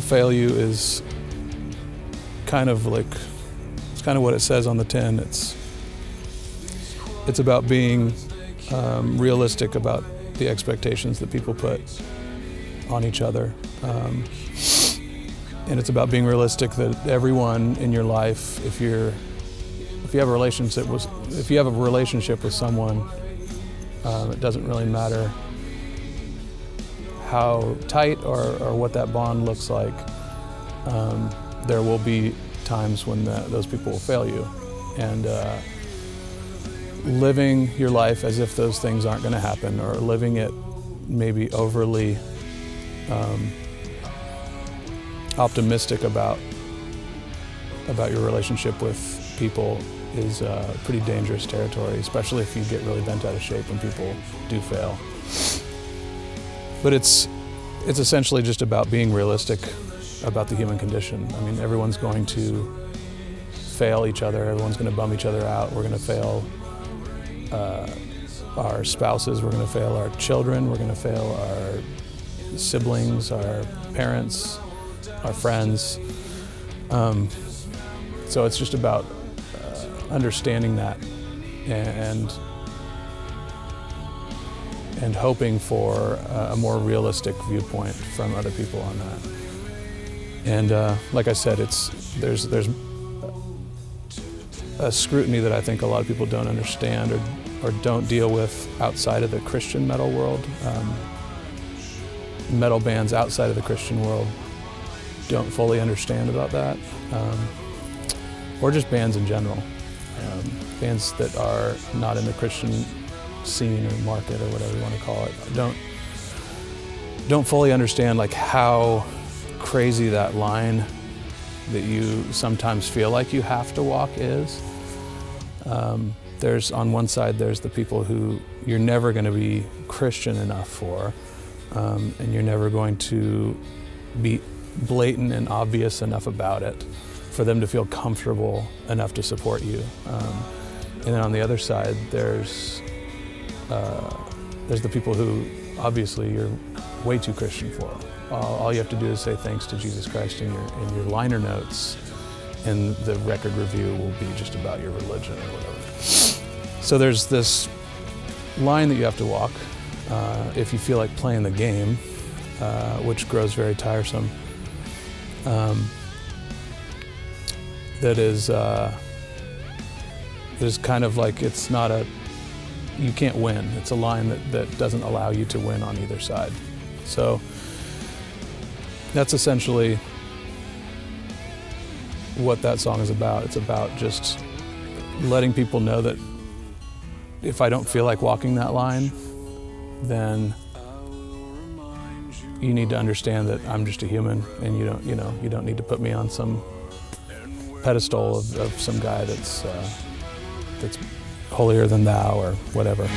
fail you is kind of like, it's kind of what it says on the tin. It's about being realistic about the expectations that people put on each other. And it's about being realistic that everyone in your life, if you have a relationship with someone, it doesn't really matter how tight or what that bond looks like. There will be times when those people will fail you. And living your life as if those things aren't going to happen, or living it maybe overly optimistic about your relationship with people is pretty dangerous territory, especially if you get really bent out of shape when people do fail. But it's essentially just about being realistic about the human condition. I mean, everyone's going to fail each other, everyone's going to bum each other out, we're going to fail our spouses, we're going to fail our children, we're going to fail our siblings, our parents, our friends. So it's just about understanding that and hoping for a more realistic viewpoint from other people on that. And like I said, there's a scrutiny that I think a lot of people don't understand or don't deal with outside of the Christian metal world. Metal bands outside of the Christian world don't fully understand about that, or just bands in general. Bands that are not in the Christian scene or market or whatever you want to call it don't fully understand like how crazy that line that you sometimes feel like you have to walk is. There's on one side, there's the people who you're never going to be Christian enough for, and you're never going to be blatant and obvious enough about it for them to feel comfortable enough to support you. And then on the other side, there's the people who obviously you're way too Christian for. All you have to do is say thanks to Jesus Christ in your liner notes, and the record review will be just about your religion or whatever. So there's this line that you have to walk if you feel like playing the game, which grows very tiresome. That is kind of like, it's not you can't win. It's a line that doesn't allow you to win on either side. So that's essentially what that song is about. It's about just letting people know that if I don't feel like walking that line, then you need to understand that I'm just a human, and you don't need to put me on some pedestal of some guy that's holier than thou or whatever.